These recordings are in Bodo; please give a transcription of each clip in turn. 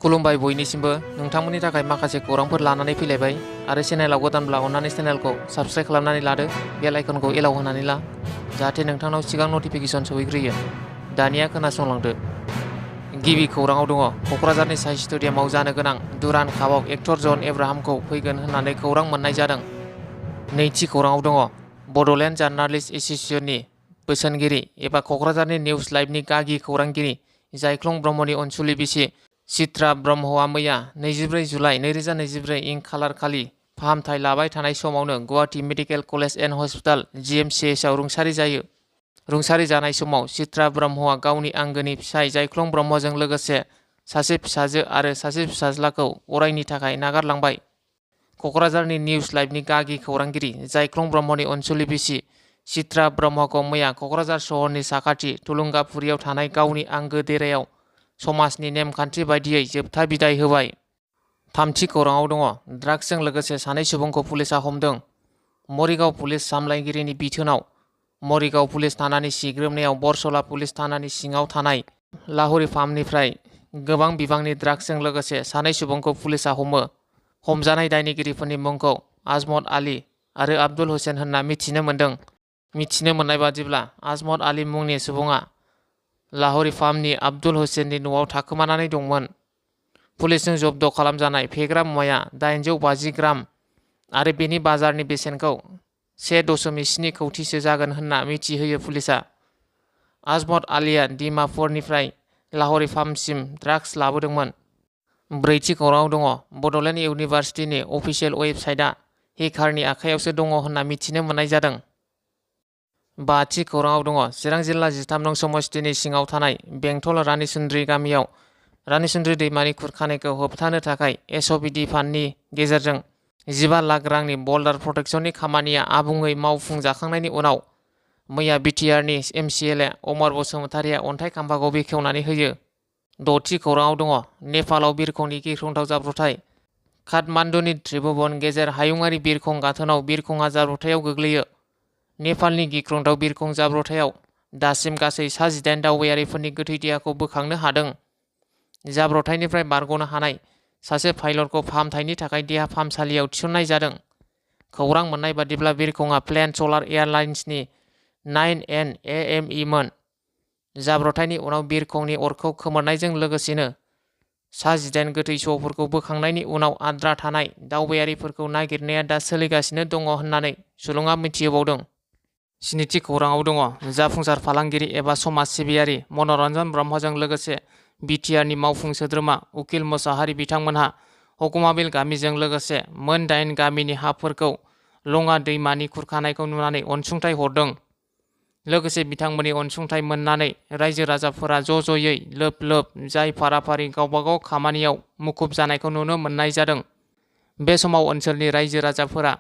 खुलुमबाय बयनिसिमबो नोंथांमोननि थाखाय माखासे खौरांफोर लानानै फैलायबाय आरो चेनेलाव गोदानब्ला अन्नानै चेनेलखौ साबस्क्राइब खालामनानै लादो बेल आइकनखौ एलाव होनानै ला जाहाथे नोंथांनाव सिगां नटिफिकेसन सौहैग्रोयो। दानिया खोनासंलांदो। गिबि खौराङाव दङ क'क्राझारनि साइ स्टेडियामाव जानो गोनां दुरान कापआव एक्टर जन एब्राहामखौ फैगोन होननानै खौरां मोननाय जादों। नैथि खौराङाव दङ बड'लेण्ड जार्नालिस्ट एस'सिएशननि बोसोनगिरि एबा क'क्राझारनि निउज लाइभनि गागि खौरांगिरि जायख्लं ब्रह्मनि अनसुलि बिसि चित्रा ब्रह्मआ मैया 24 जुलाइ 2024 इं खालार खालि फाहामथाय लाबाय थानाय समावनो Guwahati medical college and hospital GMCHआव रुंसारि जायो। रुंसारि जानाय समाव चित्रा ब्रह्मआ गावनि आंगोनि फिसाय जायख्लं ब्रह्मजों लोगोसे सासे फिसाजो आरो सासे फिसाज्लाखौ अरायनि थाखाय नागारलांबाय। क'क्राझारनि निउज लाइभनि गागि खौरांगिरि जायख्लं ब्रह्मनि अनसुलि बिसि चित्रा ब्रह्मखौ मैया क'क्राझार सहरनि साखाथि थुलुंगाफुरियाव थानाय गावनि आंगो देरायाव समाजनि नेमखान्थि बायदियै जोबथा बिदाय होबाय। थामथि खौराङाव दङ ड्राग्सजों लोगोसे सानै सुबुंखौ पुलिसआ हमदों। मरिगाव पुलिस सामलायगिरिनि बिथोनाव मरिगाव पुलिस थानानि सिग्रोमनायाव बरसला पुलिस थानानि सिङाव थानाय लाहुरि फार्मनिफ्राय गोबां बिबांनि ड्राग्सजों लोगोसे सानै सुबुंखौ पुलिसआ हमो। हमजानाय दायनिगिरिफोरनि मुंखौ आजमत आली आरो आब्दुल हुसेन होनना मिथिनो मोन्दों। मिथिनो मोननाय बादिब्ला आजमत आली मुंनि सुबुङा लाहुरि फार्मनि आब्दुल हुसेननि न'आव थाखोमानानै दंमोन। पुलिसजों जब्द खालामजानाय फेग्रा मुवाया 850 ग्राम आरो बेनि बाजारनि बेसेनखौ 1.7 कौटिसो जागोन होनना मिथिहोयो पुलिसआ। आजमत आलीया डिमापुरनिफ्राय लाहुरि फार्मसिम ड्राग्स लाबोदोंमोन। ब्रैथि खौराङाव दङ बड'लेण्ड इउनिभार्सिटिनि अफिसियेल वेबसाइटआ हेकारनि आखायावसो दङ होनना मिथिनो मोननाय जादों। बाथि खौराङाव दङ चिरां जिल्ला 13 नं समस्तिनि सिङाव थानाय बेंटल रानिसुन्द्रि गामियाव रानिसुन्द्रि दैमानि खुरखानायखौ होबथानो थाखाय SOPD फान्डनि गेजेरजों 15 लाख रांनि बल्डार प्रटेक्शननि खामानिया आबुङै मावफुंजाखांनायनि उनाव मैया बिटिआरनि MCLA अमर बसुमतारिया अन्थाइ खाम्फाखौ बेखेवनानै होयो। द'थि खौराङाव दङ नेपालाव बिरखंनि गिख्रंथाव जाब्रबथाय। काठमान्डुनि त्रिभुवन गेजेर हायुङारि बिरखं गाथोनाव बिरखंआ जाब्रबथायाव गोग्लैयो। नेपालनि गिख्रंथाव बिरखं जाब्रबथायाव दासिम गासै 18 दावबायारिफोरनि गोथै देहाखौ बोखांनो हादों। जाब्रबथायनिफ्राय बारग'नो हानाय सासे पाइलटखौ फाहामथायनि थाखाय देहा फाहामसालियाव थिसननाय जादों। खौरां मोननाय बादिब्ला बिरखंआ प्लेन सोलार एयारलाइन्सनि 9N AME मोन। जाब्रबथायनि उनाव बिरखंनि अरखौ खोमोरनायजों लोगोसेनो 18 गोथै सहफोरखौ बोखांनायनि उनाव आद्रा थानाय दावबायारिफोरखौ नागिरनाया दा सोलिगासिनो दङ होननानै सुलुङा मिथिहोबावदों। स्निथि खौराङाव दङ जाफुंसार फालांगिरि एबा समाज सिबियारि मनरन्जन ब्रह्मजों लोगोसे बिटिआरनि मावफुं सोद्रोमा उकिल मोसाहारि बिथांमोनहा हकुमाबिल गामिजों लोगोसे मोन 8 गामिनि हाफोरखौ लङा दैमानि खुरखानायखौ नुनानै अनसुंथाइ हरदों। लोगोसे बिथांमोननि अनसुंथाइ मोननानै रायजो राजाफोरा ज'ज'यै लोब लोब जाय फाराफारि गावबागाव खामानियाव मुखुब जानायखौ नुनो मोननाय जादों। बे समाव ओनसोलनि रायजो राजाफोरा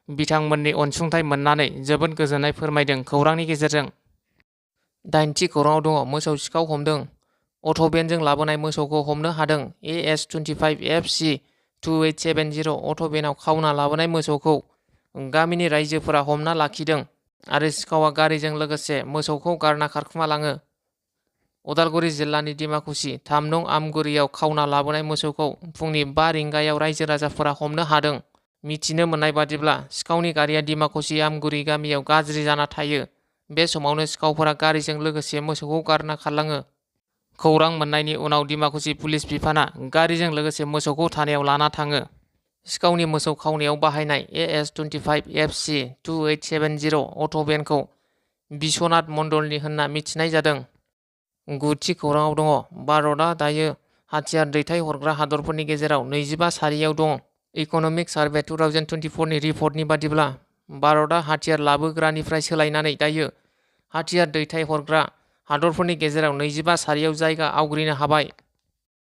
बिथांमोननि अनसुंथाइ मोननानै जोबोद गोजोननाय फोरमायदों। खौरांनि गेजेरजों 8थि खौराङाव दङ मोसौ सिखाव हमदों। अट'भेनजों लाबोनाय मोसौखौ हमनो हादों। AS25FC 2870 अट'भेनाव खावना लाबोनाय मोसौखौ गामिनि रायजोफोरा हमना लाखिदों आरो सिखावा गारिजों लोगोसे मोसौखौ गारना खारखुमालाङो। उदालगुरि जिल्लानि डिमाकुसि 3 नं आमगुरियाव खावना लाबोनाय मोसौखौ फुंनि 5 रिंगायाव रायजो राजाफोरा हमनो हादों। मिथिनो मोननाय बादिब्ला सिखावनि गारिया डिमाकुसि आमगुरि गामियाव गाज्रि जाना थायो। बे समावनो सिखावफोरा गारिजों लोगोसे मोसौखौ गारना खारलाङो। खौरां मोननायनि उनाव डिमाकुसि पुलिस बिफाना गारिजों लोगोसे मोसौखौ थानायाव लाना थाङो। सिखावनि मोसौ खावनायाव बाहायनाय AS25FC 2870 अट'भेनखौ बिश्वनाथ मण्डलनि होनना मिथिनाय जादों। 9थि खौराङाव दङ भारतआ दायो हाथियार दैथायहरग्रा हादरफोरनि गेजेराव 25 सारियाव दं। इक'नमिक सार्भे 2024 नि रिपर्टनि बादिब्ला भारतआ हाथियार लाबोग्रानिफ्राय सोलायनानै दायो हाथियार दैथायहरग्रा हादरफोरनि गेजेराव 25 सारियाव जायगा आवग्रिनो हाबाय।